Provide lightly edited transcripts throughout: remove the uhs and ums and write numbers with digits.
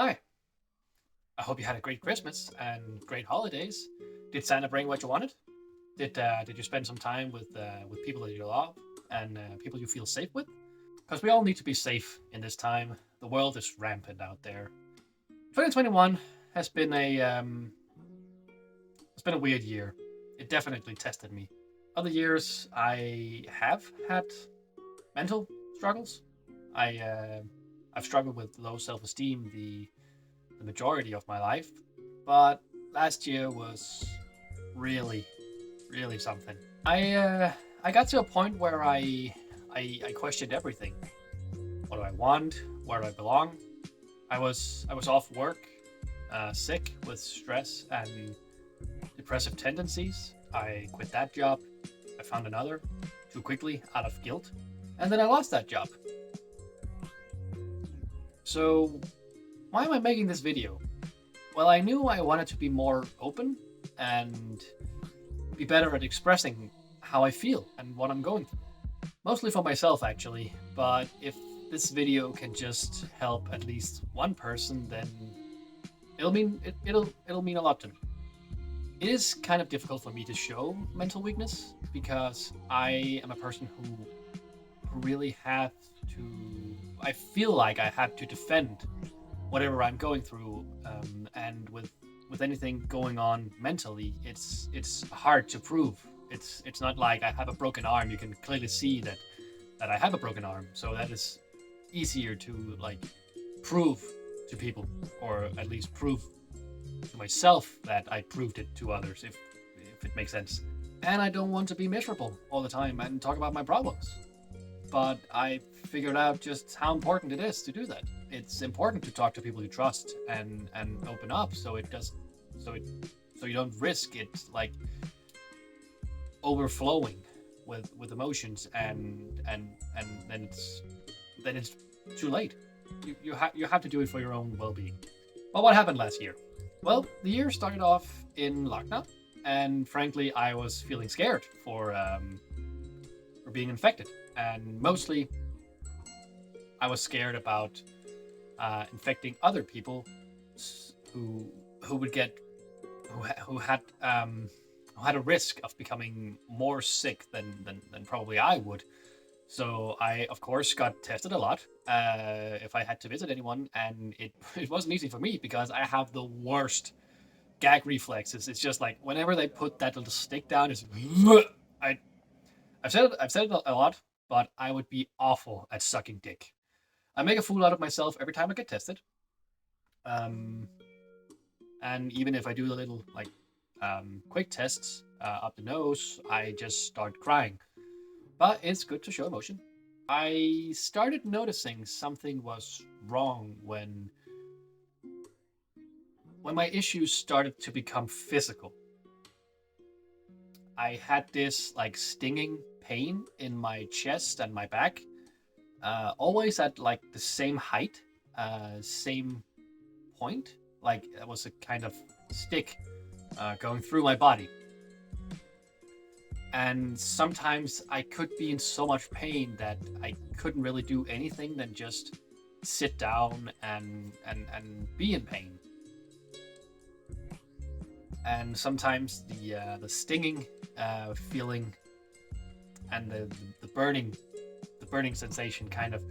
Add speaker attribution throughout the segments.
Speaker 1: Hi, I hope you had a great Christmas and great holidays. Did Santa bring what you wanted? Did you spend some time with people that you love and people you feel safe with? Because we all need to be safe in this time. The world is rampant out there. 2021 has been a weird year. It definitely tested me. Other years I have had mental struggles. I've struggled with low self-esteem the majority of my life, but last year was really, really something. I got to a point where I questioned everything. What do I want? Where do I belong? I was off work, sick with stress and depressive tendencies. I quit that job. I found another too quickly out of guilt, and then I lost that job. So why am I making this video? Well, I knew I wanted to be more open and be better at expressing how I feel and what I'm going through. Mostly for myself, actually, but if this video can just help at least one person, then it'll mean a lot to me. It is kind of difficult for me to show mental weakness because I am a person who really have to. I feel like I have to defend whatever I'm going through, and with anything going on mentally, it's hard to prove. It's not like I have a broken arm. You can clearly see that I have a broken arm, so that is easier to like prove to people, or at least prove to myself that I proved it to others, if it makes sense. And I don't want to be miserable all the time and talk about my problems. But I figured out just how important it is to do that. It's important to talk to people you trust and open up, so it does so it so you don't risk it like overflowing with emotions, and then it's too late. You have to do it for your own well-being. But what happened last year? Well, the year started off in lockdown, and frankly, I was feeling scared for being infected, and mostly I was scared about infecting other people who would get who had a risk of becoming more sick than probably I would. So I, of course, got tested a lot if I had to visit anyone, and it wasn't easy for me because I have the worst gag reflexes. It's just like whenever they put that little stick down, it's I I've said it a lot, but I would be awful at sucking dick. I make a fool out of myself every time I get tested. Um, and even if I do the little like quick tests up the nose, I just start crying. But it's good to show emotion. I started noticing something was wrong when my issues started to become physical. I had this like stinging pain in my chest and my back, always at like the same height, same point. Like it was a kind of stick going through my body. And sometimes I could be in so much pain that I couldn't really do anything than just sit down and be in pain. And sometimes the stinging feeling and the burning sensation kind of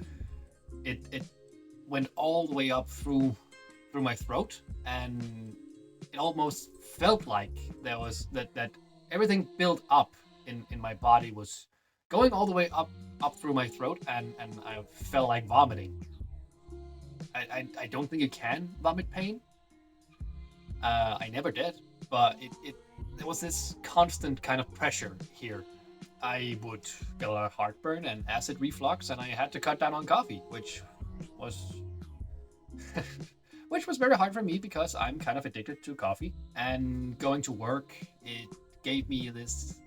Speaker 1: it went all the way up through my throat, and it almost felt like there was that everything built up in my body was going all the way up through my throat, and I felt like vomiting. I don't think you can vomit pain. I never did, but it there was this constant kind of pressure here. I would get a lot of heartburn and acid reflux, and I had to cut down on coffee, was which was very hard for me because I'm kind of addicted to coffee. And going to work, it gave me this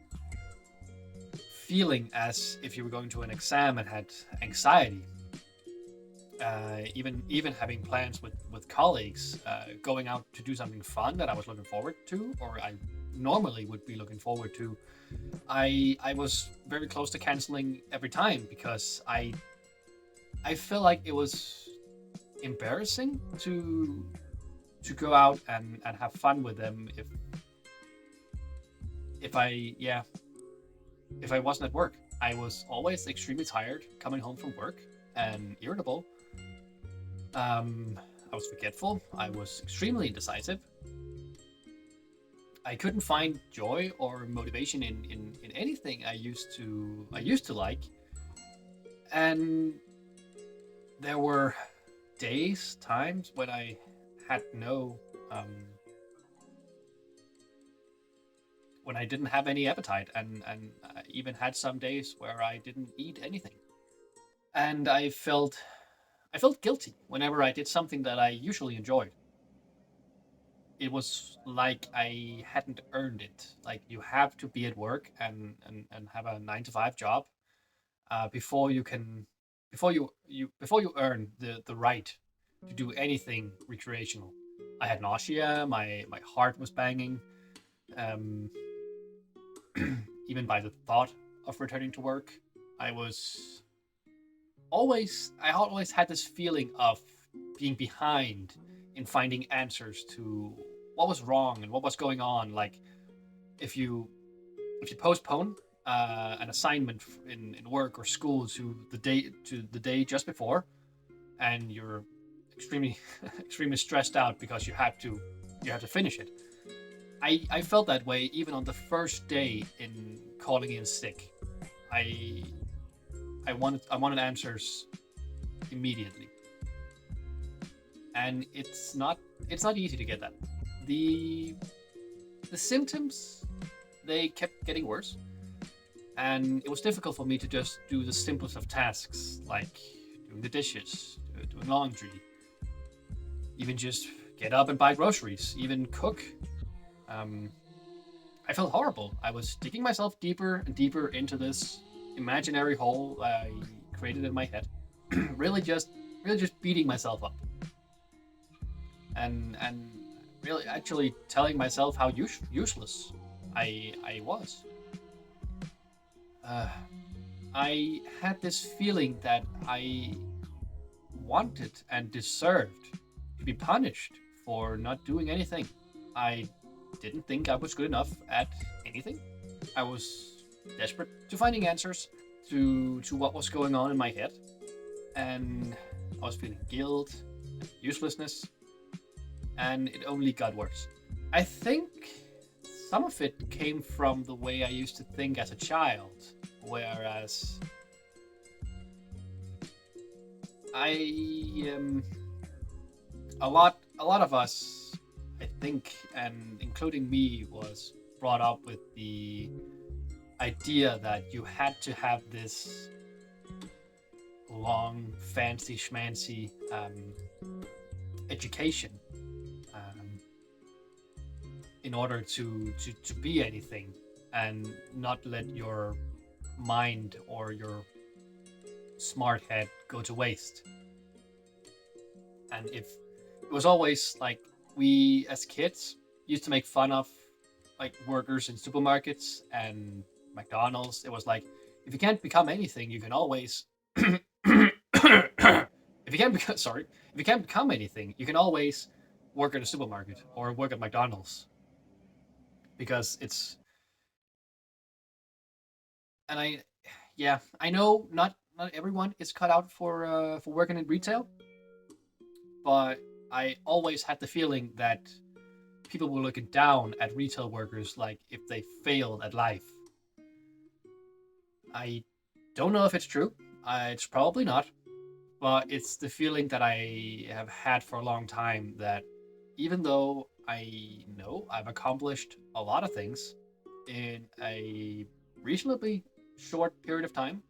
Speaker 1: feeling as if you were going to an exam and had anxiety. Even having plans with colleagues, going out to do something fun that I was looking forward to, or I normally would be looking forward to, I was very close to canceling every time because I felt like it was embarrassing to go out and have fun with them if I yeah if I wasn't at work. I was always extremely tired coming home from work and irritable. I was forgetful. I was extremely indecisive. I couldn't find joy or motivation in anything I used to like. And there were days, times when I had no when I didn't have any appetite, and I even had some days where I didn't eat anything. And I felt guilty whenever I did something that I usually enjoyed. It was like I hadn't earned it. Like you have to be at work and have a 9 to 5 job before you can before you earn the right to do anything recreational. I had nausea. My heart was banging. Um, Even by the thought of returning to work, I was I always had this feeling of being behind in finding answers to what was wrong and what was going on. Like if you if you postpone an assignment in work or school to the day just before, and you're extremely extremely stressed out because you have to finish it. I felt that way even on the first day in calling in sick. I I wanted answers immediately, and it's not easy to get that. The the symptoms, they kept getting worse, and it was difficult for me to just do the simplest of tasks like doing the dishes, doing laundry, even just get up and buy groceries, even cook. Um, I felt horrible. I was digging myself deeper and deeper into this imaginary hole I created in my head, really just beating myself up, and really actually telling myself how useless I was. Uh, I had this feeling that I wanted and deserved to be punished for not doing anything. I didn't think I was good enough at anything. I was desperate to finding answers to what was going on in my head, and I was feeling guilt and uselessness, and it only got worse. I think some of it came from the way I used to think as a child, whereas I a lot of us, I think, and including me, was brought up with the idea that you had to have this long, fancy schmancy education um, in order to be anything, and not let your mind or your smart head go to waste. And if it was always like, we as kids used to make fun of like workers in supermarkets and McDonald's. It was like, if you can't become anything, you can always if you can't become sorry, if you can't become anything, you can always work at a supermarket or work at McDonald's, because it's and I yeah, I know not everyone is cut out for working in retail, but I always had the feeling that people were looking down at retail workers like if they failed at life. I don't know if it's true. It's probably not, but it's the feeling that I have had for a long time, that even though I know I've accomplished a lot of things in a reasonably short period of time,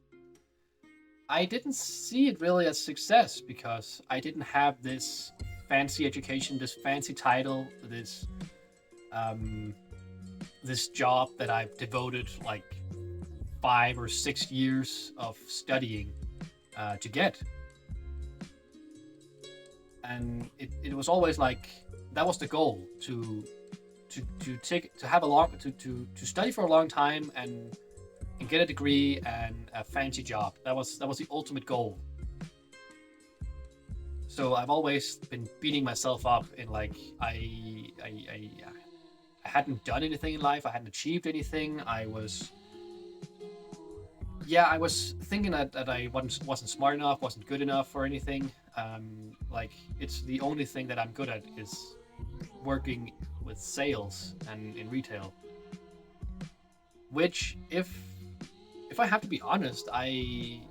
Speaker 1: I didn't see it really as success because I didn't have this fancy education, this fancy title, um, this job that I've devoted like 5 or 6 years of studying to get. And it was always like, that was the goal, to have a long to study for a long time and get a degree and a fancy job. That was the ultimate goal. So I've always been beating myself up in like I hadn't done anything in life. I hadn't achieved anything. I was thinking that I wasn't smart enough, wasn't good enough or anything. Like it's the only thing that I'm good at is working with sales and in retail. Which, if I have to be honest, I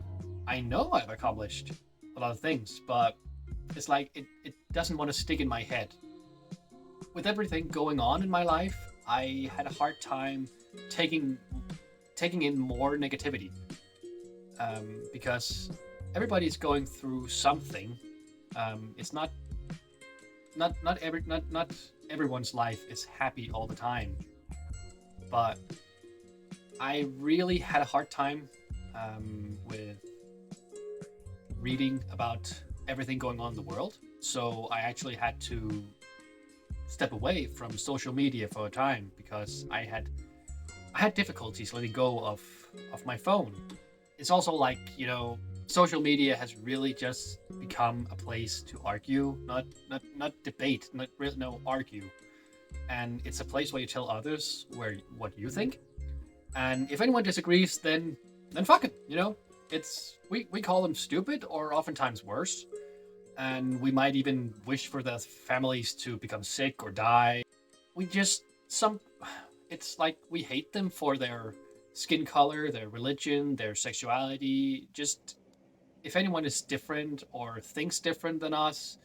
Speaker 1: know I've accomplished a lot of things, but it's like it doesn't want to stick in my head. With everything going on in my life, I had a hard time taking taking in more negativity, because everybody's going through something. It's not everyone's life is happy all the time, but I really had a hard time with reading about everything going on in the world. So I actually had to step away from social media for a time because I had difficulties letting go of my phone. It's also like, social media has really just become a place to argue, not debate, not really no argue. And it's a place where you tell others what you think. And if anyone disagrees, then fuck it, It's we call them stupid or oftentimes worse. And we might even wish for their families to become sick or die. We just some it's like we hate them for their skin color, their religion, their sexuality. Just if anyone is different or thinks different than us,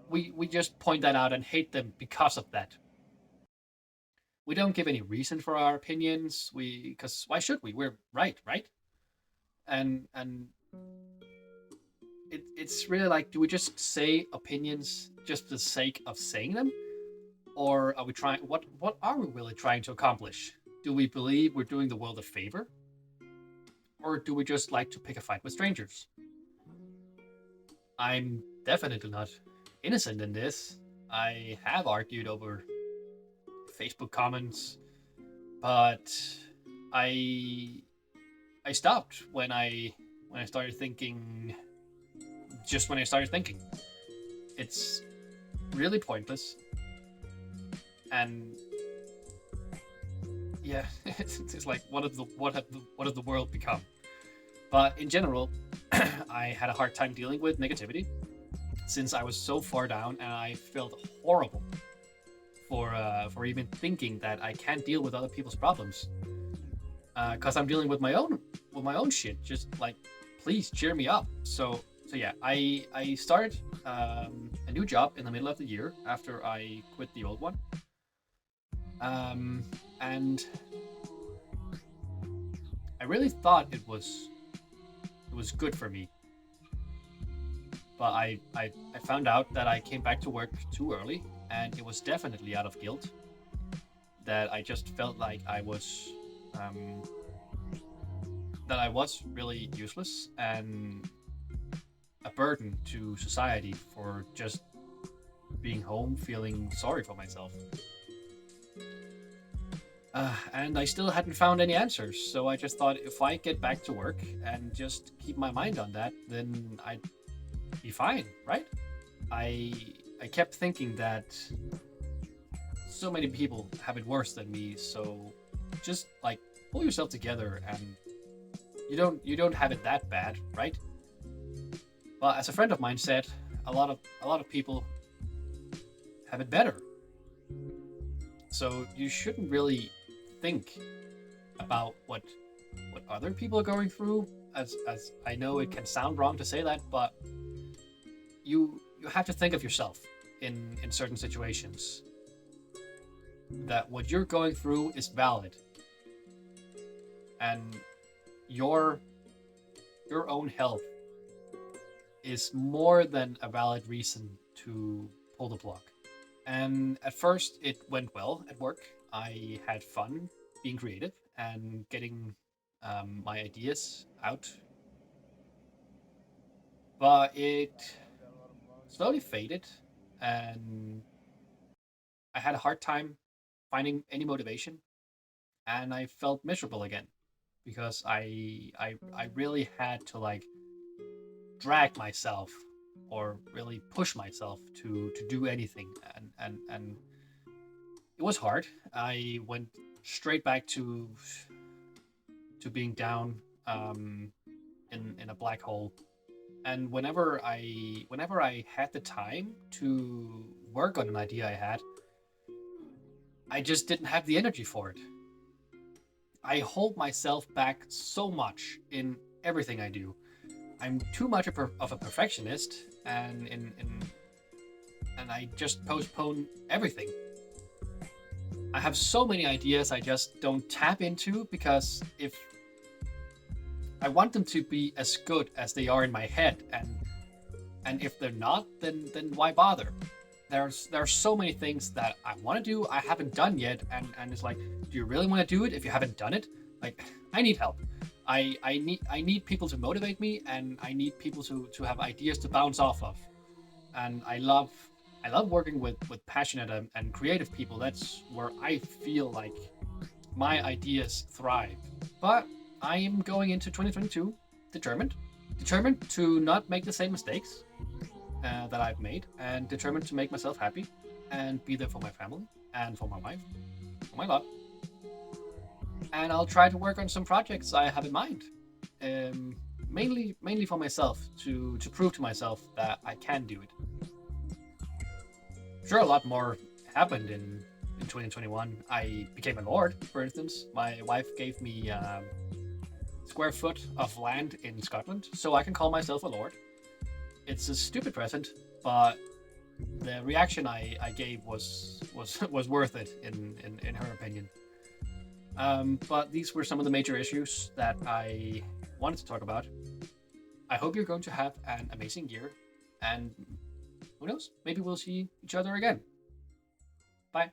Speaker 1: we just point that out and hate them because of that. We don't give any reason for our opinions. Because why should we? We're right, right? And it's really like, do we just say opinions just for the sake of saying them, or are we trying? What are we really trying to accomplish? Do we believe we're doing the world a favor, or do we just like to pick a fight with strangers? I'm definitely not innocent in this. I have argued over Facebook comments, but I I stopped when I started thinking. Just when I started thinking, it's really pointless, and yeah, it's like what have the world become? But in general, I had a hard time dealing with negativity since I was so far down, and I felt horrible for even thinking that I can't deal with other people's problems because I'm dealing with my own shit. Just like, please cheer me up. So yeah, I started a new job in the middle of the year after I quit the old one, and I really thought it was good for me. But I found out that I came back to work too early, and it was definitely out of guilt. That I just felt like um, I was really useless and a burden to society for just being home, feeling sorry for myself. And I still hadn't found any answers, so I just thought if I get back to work and just keep my mind on that, then I'd be fine, right? I I kept thinking that so many people have it worse than me, so just like pull yourself together and you don't have it that bad, right? Well, as a friend of mine said, a lot of people have it better. So you shouldn't really think about what other people are going through. As I know it can sound wrong to say that, but you have to think of yourself in certain situations. That what you're going through is valid, and your your own health is more than a valid reason to pull the plug. And at first, it went well at work. I had fun being creative and getting my ideas out, but it slowly faded, and I had a hard time finding any motivation, and I felt miserable again because I really had to like drag myself. or really push myself to do anything, and it was hard. I went straight back to being down, in a black hole. And whenever I had the time to work on an idea I had, I just didn't have the energy for it. I hold myself back so much in everything I do. I'm too much of a perfectionist, and I just postpone everything. I have so many ideas I just don't tap into because if I want them to be as good as they are in my head, and if they're not, then why bother? There are so many things that I want to do I haven't done yet, and it's like, do you really want to do it if you haven't done it? Like, I need help. I need people to motivate me, and I need people to have ideas to bounce off of. And I love working with passionate and creative people. That's where I feel like my ideas thrive. But I am going into 2022 determined to not make the same mistakes that I've made, and determined to make myself happy and be there for my family and for my wife, for my love. And I'll try to work on some projects I have in mind, um, mainly for myself to prove to myself that I can do it. Sure, a lot more happened in 2021. I became a lord, for instance. My wife gave me square foot of land in Scotland, so I can call myself a lord. It's a stupid present, but the reaction I gave was worth it in her opinion. But these were some of the major issues that I wanted to talk about. I hope you're going to have an amazing year, and who knows, maybe we'll see each other again. Bye.